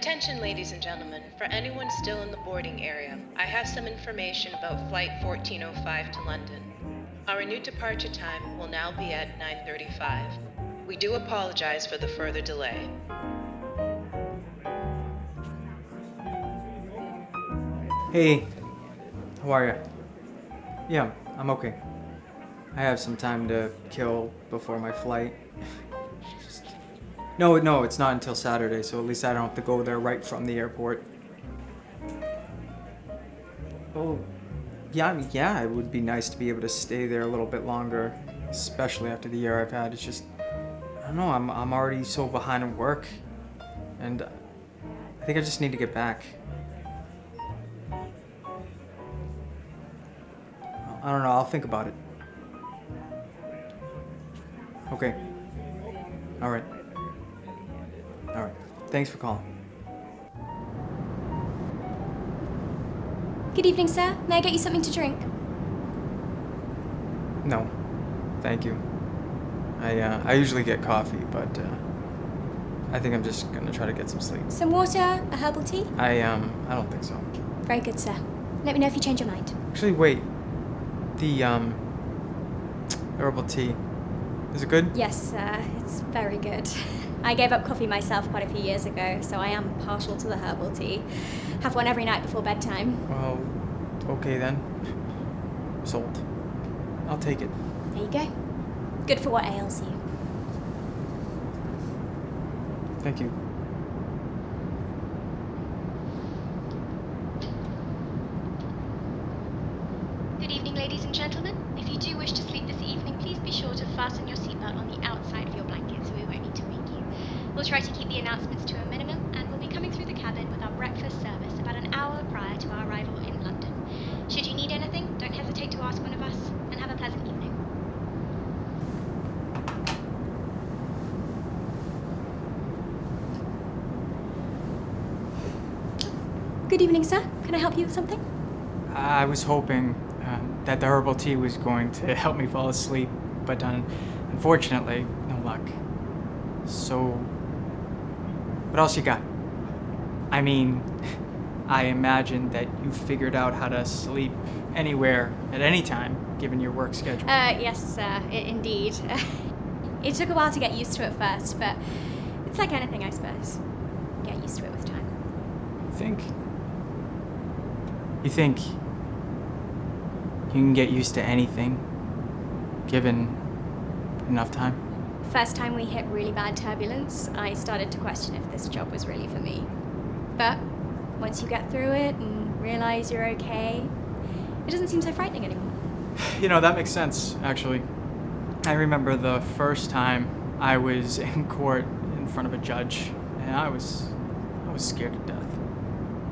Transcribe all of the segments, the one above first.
Attention, ladies and gentlemen. For anyone still in the boarding area, I have some information about Flight 1405 to London. Our new departure time will now be at 9:35. We do apologize for the further delay. Hey, how are you? Yeah, I'm okay. I have some time to kill before my flight. No, it's not until Saturday, so at least I don't have to go there right from the airport. Oh, yeah, it would be nice to be able to stay there a little bit longer, especially after the year I've had. It's just, I don't know, I'm already so behind on work, and I think I just need to get back. I don't know, I'll think about it. Okay. All right. Thanks for calling. Good evening, sir. May I get you something to drink? No, thank you. I usually get coffee, but I think I'm just gonna try to get some sleep. Some water? A herbal tea? I don't think so. Very good, sir. Let me know if you change your mind. Actually, wait. The herbal tea. Is it good? Yes, sir. It's very good. I gave up coffee myself quite a few years ago, so I am partial to the herbal tea. Have one every night before bedtime. Well, okay then. Sold. I'll take it. There you go. Good for what ails you. Thank you. Good evening, ladies and gentlemen. If you do wish to sleep this evening, please be sure to fasten your seatbelt on the outside of your blanket so we won't need to wake you. We'll try to keep the announcements to a minimum, and we'll be coming through the cabin with our breakfast service about an hour prior to our arrival in London. Should you need anything, don't hesitate to ask one of us, and have a pleasant evening. Good evening, sir. Can I help you with something? I was hoping that the herbal tea was going to help me fall asleep, but unfortunately, no luck. So, what else you got? I mean, I imagine that you figured out how to sleep anywhere at any time, given your work schedule. Yes, indeed. It took a while to get used to it first, but it's like anything, I suppose. Get used to it with time. You think you can get used to anything, given enough time? First time we hit really bad turbulence, I started to question if this job was really for me. But once you get through it and realize you're okay, it doesn't seem so frightening anymore. You know, that makes sense, actually. I remember the first time I was in court in front of a judge, and I was scared to death.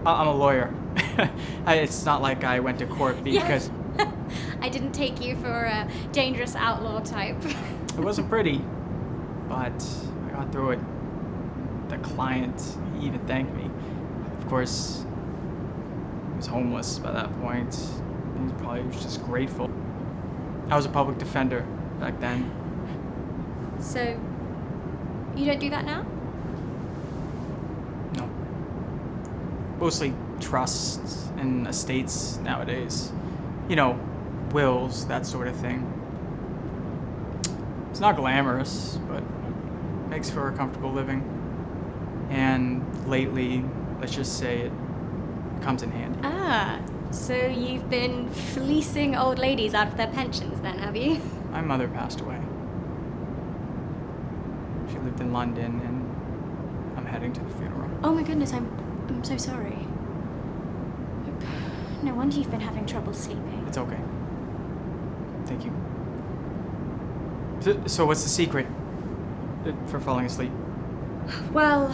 I'm a lawyer. It's not like I went to court because... Yeah. I didn't take you for a dangerous outlaw type. It wasn't pretty, but I got through it. The client even thanked me. Of course, he was homeless by that point. He probably was just grateful. I was a public defender back then. So, you don't do that now? No. Mostly trusts and estates nowadays. You know, wills, that sort of thing. It's not glamorous, but makes for a comfortable living. And lately, let's just say it comes in handy. Ah, so you've been fleecing old ladies out of their pensions then, have you? My mother passed away. She lived in London, and I'm heading to the funeral. Oh my goodness, I'm so sorry. No wonder you've been having trouble sleeping. It's okay. Thank you. So what's the secret for falling asleep? Well,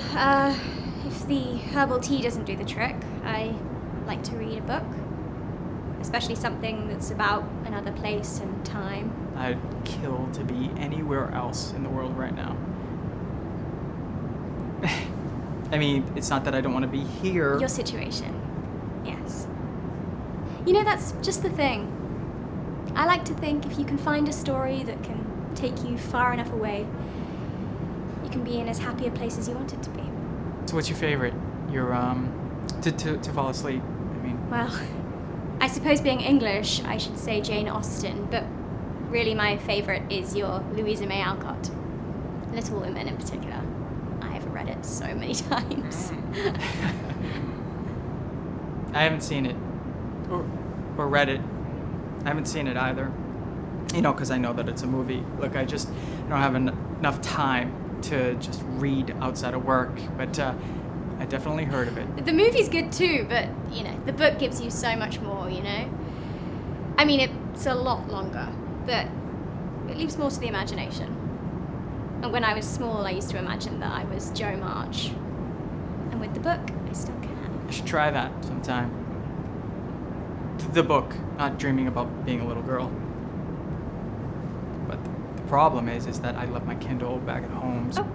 if the herbal tea doesn't do the trick, I like to read a book. Especially something that's about another place and time. I'd kill to be anywhere else in the world right now. I mean, it's not that I don't want to be here. Your situation, yes. You know, that's just the thing. I like to think if you can find a story that can take you far enough away, you can be in as happy a place as you want it to be. So what's your favorite? your to fall asleep. I mean, Well, I suppose being English, I should say Jane Austen, but really my favourite is your Louisa May Alcott. Little Women in particular. I have read it so many times. I haven't seen it or read it. I haven't seen it either. You know, because I know that it's a movie. Look, I just don't have enough time to just read outside of work, but I definitely heard of it. The movie's good too, but, you know, the book gives you so much more, you know? I mean, it's a lot longer, but it leaves more to the imagination. And when I was small, I used to imagine that I was Jo March. And with the book, I still can. I should try that sometime. The book, not dreaming about being a little girl. But the problem is that I left my Kindle back at home. So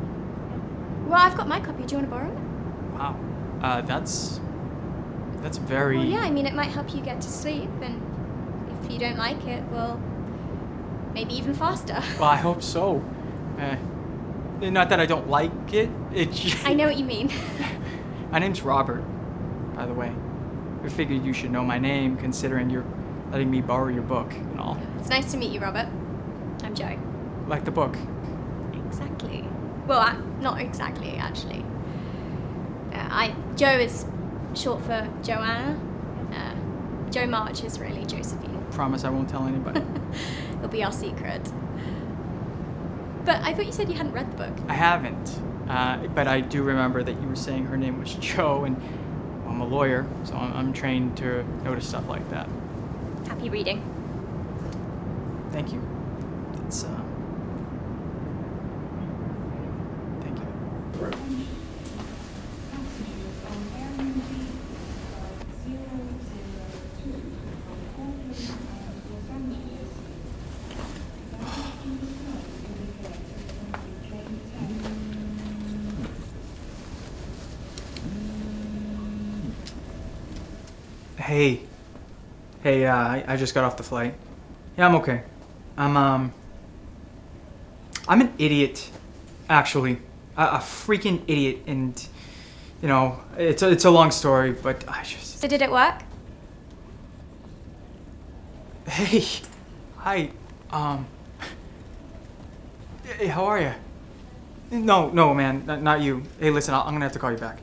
Well, I've got my copy. Do you want to borrow it? Wow, that's very. Well, yeah, I mean, it might help you get to sleep, and if you don't like it, well, maybe even faster. Well, I hope so. Not that I don't like it. It's just... I know what you mean. My name's Robert, by the way. I figured you should know my name, considering you're letting me borrow your book and all. It's nice to meet you, Robert. I'm Jo. Like the book. Exactly. Well, not exactly, actually. Jo is short for Joanna. Jo March is really Josephine. Promise I won't tell anybody. It'll be our secret. But I thought you said you hadn't read the book. I haven't. But I do remember that you were saying her name was Jo, and I'm a lawyer, so I'm trained to notice stuff like that. Happy reading. Thank you. It's, thank you. Hey, I just got off the flight. Yeah, I'm okay. I'm an idiot, actually. A freaking idiot, and, you know, it's a long story, but I just... So did it work? Hey, hi, hey, how are you? No, man, not you. Hey, listen, I'm gonna have to call you back.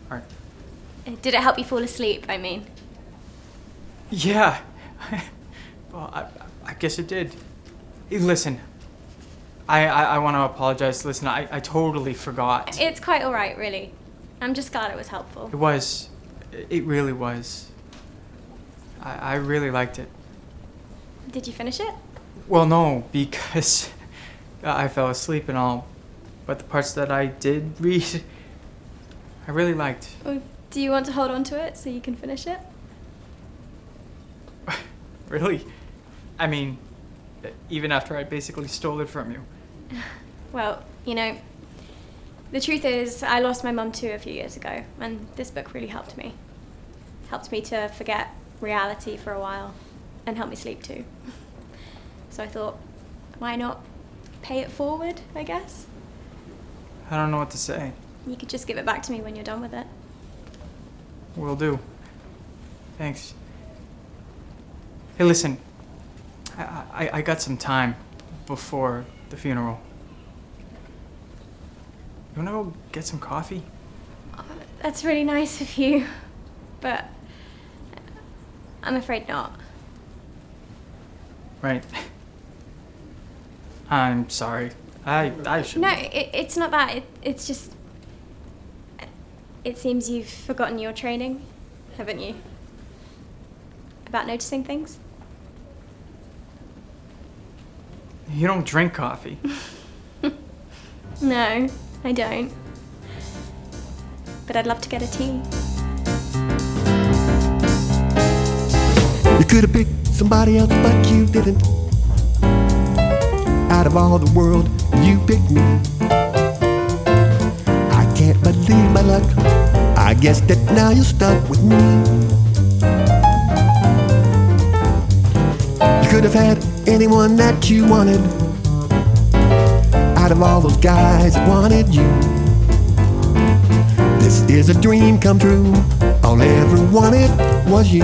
All right. Did it help you fall asleep, I mean? Yeah. Well, I guess it did. Hey, listen, I want to apologize. Listen, I totally forgot. It's quite all right, really. I'm just glad it was helpful. It was. It really was. I really liked it. Did you finish it? Well, no, because I fell asleep and all. But the parts that I did read, I really liked. Well, do you want to hold on to it so you can finish it? Really? I mean, even after I basically stole it from you. Well, you know, the truth is I lost my mum too a few years ago, and this book really helped me. Helped me to forget reality for a while, and helped me sleep too. So I thought, why not pay it forward, I guess? I don't know what to say. You could just give it back to me when you're done with it. Will do. Thanks. Hey, listen, I got some time before the funeral. You wanna go get some coffee? Oh, that's really nice of you, but I'm afraid not. Right. I'm sorry. I should... No, it's not that. It's just... It seems you've forgotten your training, haven't you? About noticing things? You don't drink coffee. No, I don't. But I'd love to get a tea. You could have picked somebody else, but you didn't. Out of all the world, you picked me. I can't believe my luck. I guess that now you're stuck with me. You could have had anyone that you wanted. Out of all those guys that wanted you, This is a dream come true. All I ever wanted was you.